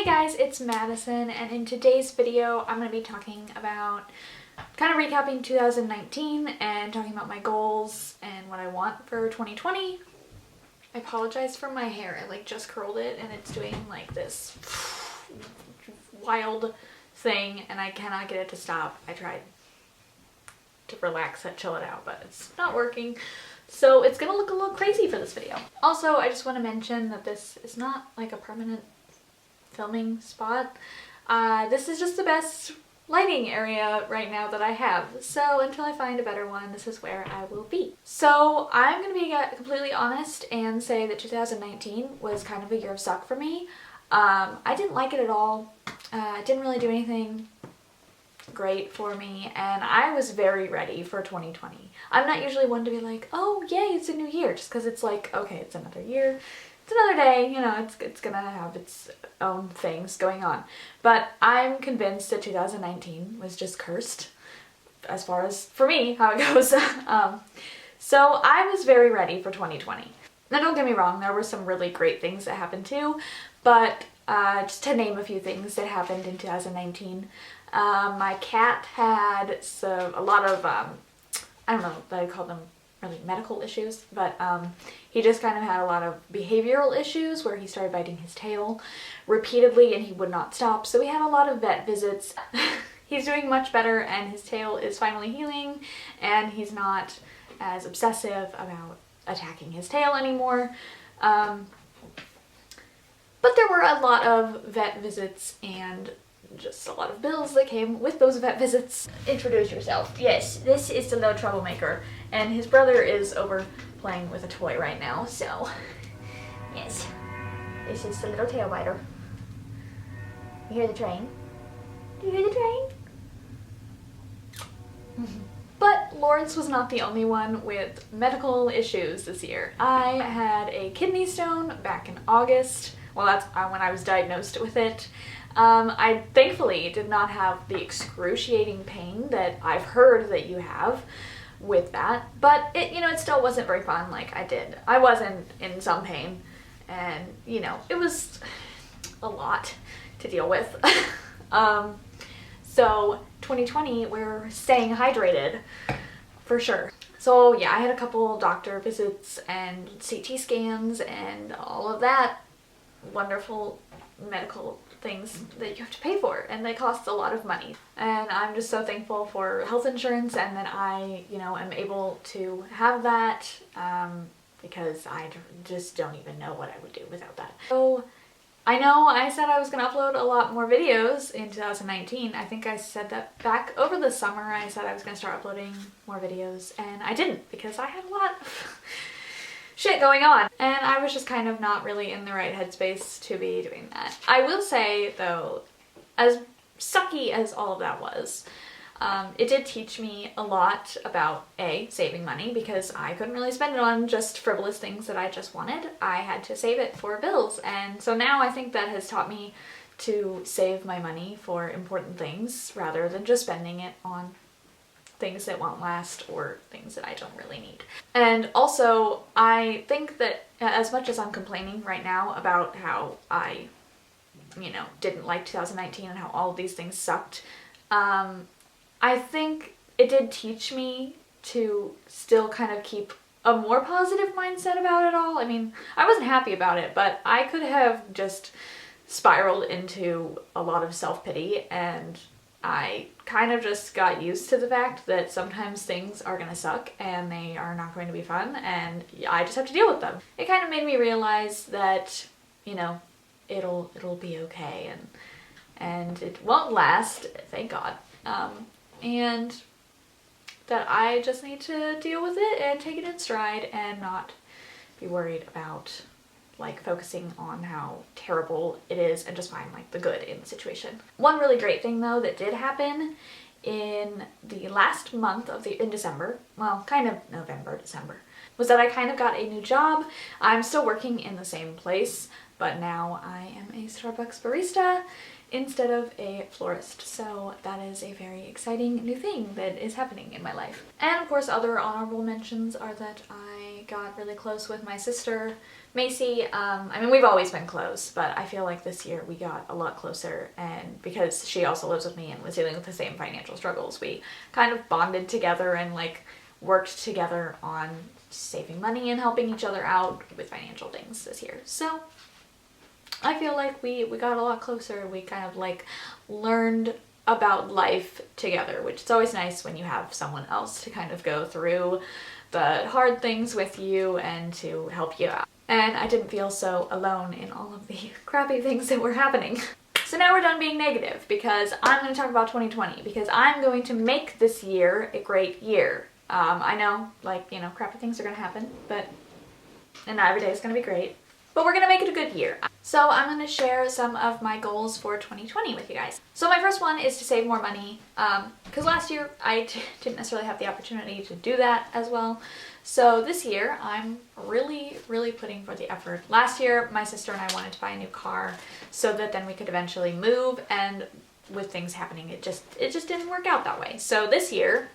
Hey guys, it's Madison, and in today's video I'm going to be talking about kind of recapping 2019 and talking about my goals and what I want for 2020. I apologize for my hair. I just curled it and it's doing this wild thing and I cannot get it to stop. I tried to relax it, chill it out, but it's not working. So it's gonna look a little crazy for this video. Also, I just want to mention that this is not a permanent filming spot. This is just the best lighting area right now that I have. So until I find a better one, this is where I will be. So I'm gonna be completely honest and say that 2019 was kind of a year of suck for me. I didn't like it at all. It didn't really do anything great for me, and I was very ready for 2020. I'm not usually one to be like, oh yay, it's a new year, just because it's okay, it's another year, it's another day, it's gonna have its own things going on. But I'm convinced that 2019 was just cursed, as far as, for me, how it goes. So I was very ready for 2020. Now don't get me wrong, there were some really great things that happened too, but just to name a few things that happened in 2019, my cat had a lot of, I don't know that I call them really medical issues, but he just kind of had a lot of behavioral issues where he started biting his tail repeatedly and he would not stop. So we had a lot of vet visits. He's doing much better and his tail is finally healing and he's not as obsessive about attacking his tail anymore. But there were a lot of vet visits and just a lot of bills that came with those vet visits. Introduce yourself. Yes, this is the little troublemaker, and his brother is over playing with a toy right now, so yes, this is the little tail biter. You hear the train? Do you hear the train? But Lawrence was not the only one with medical issues this year. I had a kidney stone back in August. Well, that's when I was diagnosed with it. I thankfully did not have the excruciating pain that I've heard that you have with that, but it still wasn't very fun. I wasn't in some pain, and it was a lot to deal with. So 2020, we're staying hydrated for sure. So yeah, I had a couple doctor visits and CT scans and all of that wonderful medical things that you have to pay for, and they cost a lot of money. And I'm just so thankful for health insurance and that I, am able to have that, because I just don't even know what I would do without that. So I know I said I was going to upload a lot more videos in 2019. I think I said that back over the summer. I said I was going to start uploading more videos, and I didn't because I had a lot of shit going on, and I was just kind of not really in the right headspace to be doing that. I will say though, as sucky as all of that was, it did teach me a lot about saving money, because I couldn't really spend it on just frivolous things that I just wanted. I had to save it for bills, and so now I think that has taught me to save my money for important things rather than just spending it on things that won't last or things that I don't really need. And also, I think that as much as I'm complaining right now about how I, didn't like 2019 and how all of these things sucked, I think it did teach me to still kind of keep a more positive mindset about it all. I mean, I wasn't happy about it, but I could have just spiraled into a lot of self-pity, and I kind of just got used to the fact that sometimes things are gonna suck and they are not going to be fun, and I just have to deal with them. It kind of made me realize that, it'll be okay, and it won't last, thank God. And that I just need to deal with it and take it in stride and not be worried about focusing on how terrible it is and just find the good in the situation. One really great thing though that did happen in the last month in December, well, kind of November, December, was that I kind of got a new job. I'm still working in the same place, but now I am a Starbucks barista instead of a florist. So that is a very exciting new thing that is happening in my life. And of course, other honorable mentions are that I got really close with my sister, Macy. I mean, we've always been close, but I feel like this year we got a lot closer, and because she also lives with me and was dealing with the same financial struggles, we kind of bonded together and like worked together on saving money and helping each other out with financial things this year. So I feel like we got a lot closer. We kind of like learned about life together, which is always nice when you have someone else to kind of go through the hard things with you and to help you out. And I didn't feel so alone in all of the crappy things that were happening. So now we're done being negative, because I'm going to talk about 2020, because I'm going to make this year a great year. I know, like, you know, crappy things are going to happen, and not every day is going to be great, but we're going to make it a good year. So I'm going to share some of my goals for 2020 with you guys. So my first one is to save more money, because last year I didn't necessarily have the opportunity to do that as well. So this year I'm really putting forth the effort. Last year my sister and I wanted to buy a new car so that then we could eventually move, and with things happening it just didn't work out that way. So this year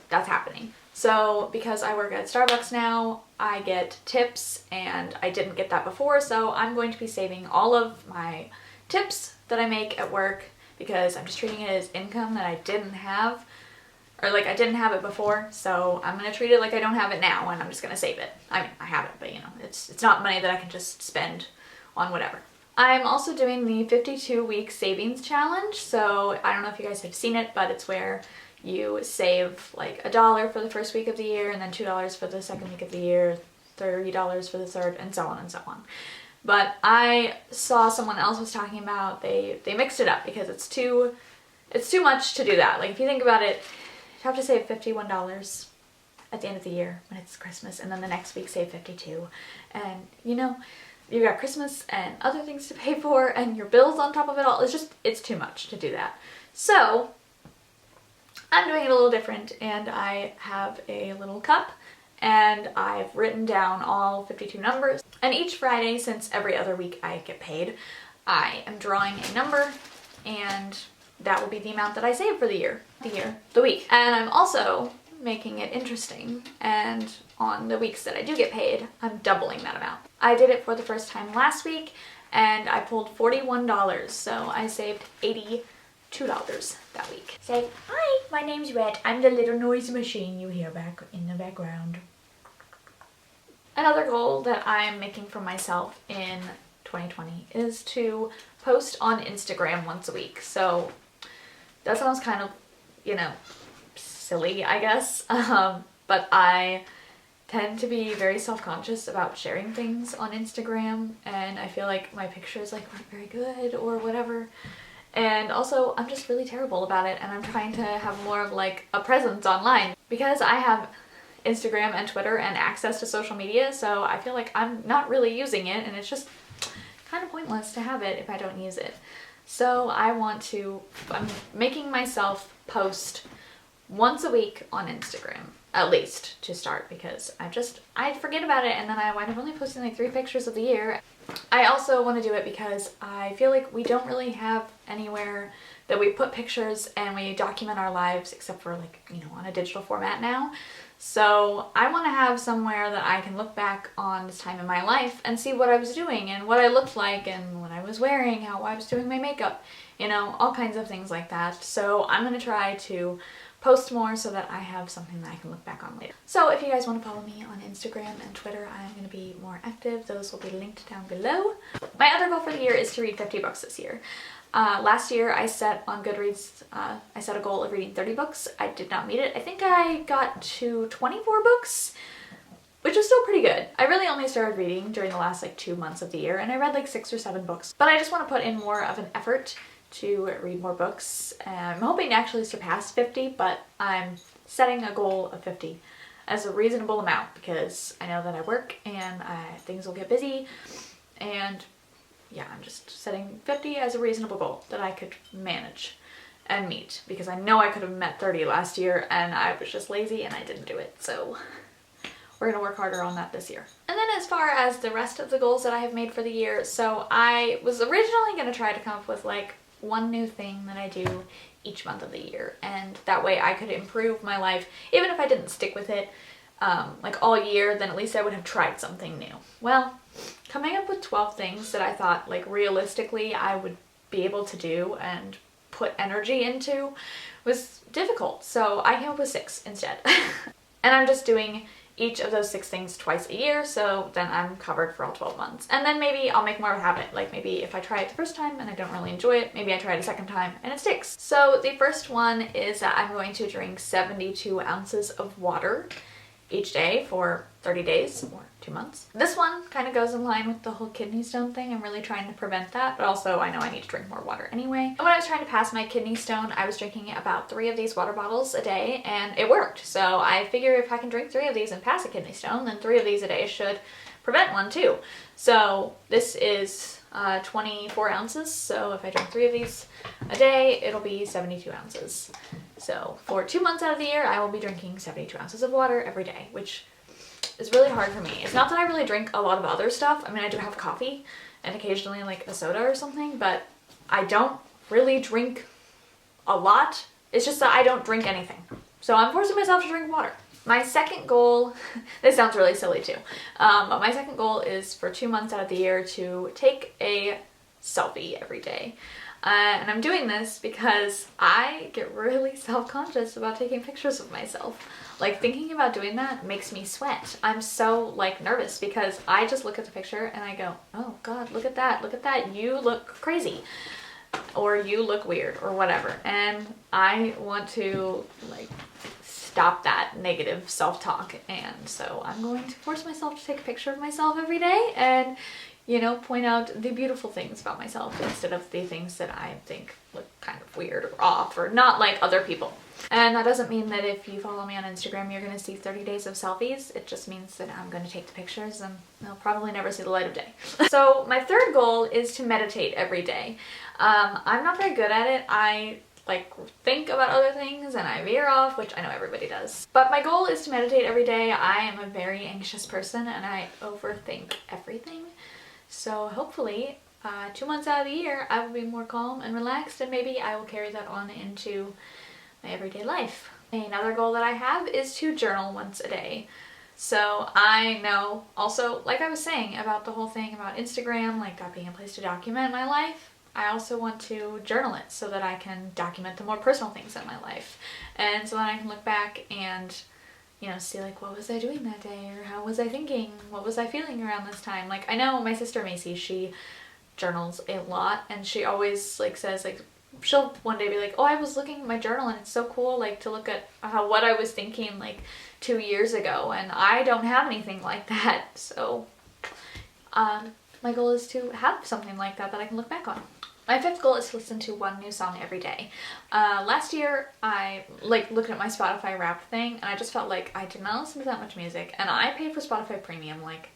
that's happening. So because I work at Starbucks now, I get tips, and I didn't get that before, so I'm going to be saving all of my tips that I make at work, because I'm just treating it as income that I didn't have, or like I didn't have it before, so I'm going to treat it like I don't have it now, and I'm just going to save it. I mean, I have it, but you know, it's not money that I can just spend on whatever. I'm also doing the 52-week savings challenge, so I don't know if you guys have seen it, but it's where you save like $1 for the first week of the year, and then $2 for the second week of the year, $30 for the third, and so on and so on. But I saw someone else was talking about they mixed it up, because it's too much to do that. Like if you think about it, you have to save $51 at the end of the year when it's Christmas, and then the next week save $52, and you know, you've got Christmas and other things to pay for and your bills on top of it all. It's too much to do that. So I'm doing it a little different, and I have a little cup, and I've written down all 52 numbers, and each Friday, since every other week I get paid, I am drawing a number, and that will be the amount that I save for the week. And I'm also making it interesting, and on the weeks that I do get paid, I'm doubling that amount. I did it for the first time last week, and I pulled $41, so I saved $82 that week. Say, hi, my name's Red. I'm the little noise machine you hear back in the background. Another goal that I'm making for myself in 2020 is to post on Instagram once a week. So that sounds kind of, you know, silly, I guess, but I tend to be very self-conscious about sharing things on Instagram, and I feel like my pictures like aren't very good or whatever. And also, I'm just really terrible about it, and I'm trying to have more of like a presence online, because I have Instagram and Twitter and access to social media, so I feel like I'm not really using it, and it's just kind of pointless to have it if I don't use it. So I'm making myself post once a week on Instagram, at least to start, because I forget about it, and then I wind up only posting like 3 pictures of the year. I also want to do it because I feel like we don't really have anywhere that we put pictures and we document our lives, except for like, you know, on a digital format now. So I want to have somewhere that I can look back on this time in my life and see what I was doing and what I looked like and what I was wearing, how I was doing my makeup, you know, all kinds of things like that. So I'm going to try to post more so that I have something that I can look back on later. So if you guys want to follow me on Instagram and Twitter, I'm going to be more active. Those will be linked down below. My other goal for the year is to read 50 books this year. Last year I set on Goodreads, I set a goal of reading 30 books. I did not meet it. I think I got to 24 books, which is still pretty good. I really only started reading during the last like 2 months of the year, and I read like 6 or 7 books. But I just want to put in more of an effort to read more books. I'm hoping to actually surpass 50, but I'm setting a goal of 50 as a reasonable amount, because I know that I work and things will get busy, and yeah, I'm just setting 50 as a reasonable goal that I could manage and meet, because I know I could have met 30 last year and I was just lazy and I didn't do it. So we're gonna work harder on that this year. And then as far as the rest of the goals that I have made for the year, so I was originally gonna try to come up with like one new thing that I do each month of the year, and that way I could improve my life. Even if I didn't stick with it like all year, then at least I would have tried something new. Well, coming up with 12 things that I thought like realistically I would be able to do and put energy into was difficult, so I came up with 6 instead. And I'm just doing each of those 6 things twice a year, so then I'm covered for all 12 months. And then maybe I'll make more of a habit, like maybe if I try it the first time and I don't really enjoy it, maybe I try it a second time and it sticks. So the first one is that I'm going to drink 72 ounces of water each day for 30 days or 2 months. This one kind of goes in line with the whole kidney stone thing. I'm really trying to prevent that, but also I know I need to drink more water anyway. And when I was trying to pass my kidney stone, I was drinking about 3 of these water bottles a day, and it worked. So I figure if I can drink 3 of these and pass a kidney stone, then 3 of these a day should prevent one too. So this is 24 ounces, so if I drink 3 of these a day, it'll be 72 ounces. So for 2 months out of the year, I will be drinking 72 ounces of water every day, which is really hard for me. It's not that I really drink a lot of other stuff. I mean, I do have coffee and occasionally like a soda or something, but I don't really drink a lot. It's just that I don't drink anything. So I'm forcing myself to drink water. My second goal, this sounds really silly too, but my second goal is for 2 months out of the year to take a selfie every day. And I'm doing this because I get really self-conscious about taking pictures of myself. Like, thinking about doing that makes me sweat. I'm so like nervous because I just look at the picture and I go, oh God, look at that, you look crazy. Or you look weird or whatever. And I want to like stop that negative self-talk, and so I'm going to force myself to take a picture of myself every day and, you know, point out the beautiful things about myself instead of the things that I think look kind of weird or off or not like other people. And that doesn't mean that if you follow me on Instagram you're going to see 30 days of selfies. It just means that I'm going to take the pictures and they'll probably never see the light of day. So my third goal is to meditate every day. I'm not very good at it. I like think about other things and I veer off, which I know everybody does. But my goal is to meditate every day. I am a very anxious person and I overthink everything. So hopefully 2 months out of the year I will be more calm and relaxed, and maybe I will carry that on into my everyday life. Another goal that I have is to journal once a day. So I know also, like I was saying about the whole thing about Instagram, like that being a place to document my life, I also want to journal it so that I can document the more personal things in my life. And so then I can look back and, you know, see like, what was I doing that day? Or how was I thinking? What was I feeling around this time? Like, I know my sister Macy, she journals a lot, and she always like says like, she'll one day be like, oh, I was looking at my journal and it's so cool like to look at what I was thinking like 2 years ago, and I don't have anything like that. So my goal is to have something like that that I can look back on. My fifth goal is to listen to one new song every day. Last year I like looked at my Spotify Wrapped thing and I just felt like I did not listen to that much music, and I paid for Spotify Premium. Like,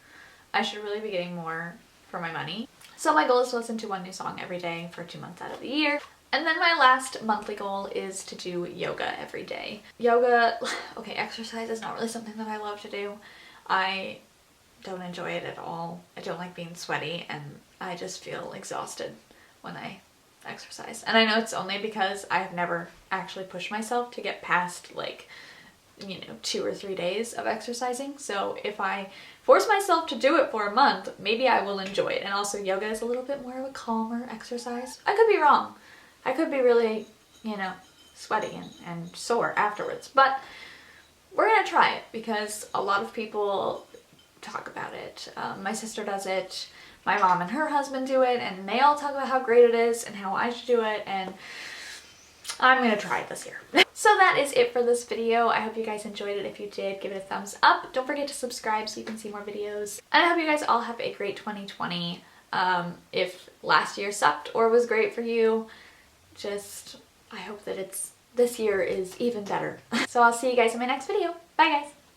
I should really be getting more for my money. So my goal is to listen to one new song every day for 2 months out of the year. And then my last monthly goal is to do yoga every day. Yoga, okay, exercise is not really something that I love to do. I don't enjoy it at all. I don't like being sweaty and I just feel exhausted when I exercise. And I know it's only because I've never actually pushed myself to get past like, you know, 2 or 3 days of exercising. So if I force myself to do it for a month, maybe I will enjoy it. And also yoga is a little bit more of a calmer exercise. I could be wrong. I could be really, you know, sweaty and sore afterwards, but we're gonna try it because a lot of people talk about it. My sister does it, my mom and her husband do it, and they all talk about how great it is and how I should do it, and I'm gonna try it this year. So that is it for this video. I hope you guys enjoyed it. If you did, give it a thumbs up. Don't forget to subscribe so you can see more videos. And I hope you guys all have a great 2020. If last year sucked or was great for you, I hope that this year is even better. So I'll see you guys in my next video. Bye guys!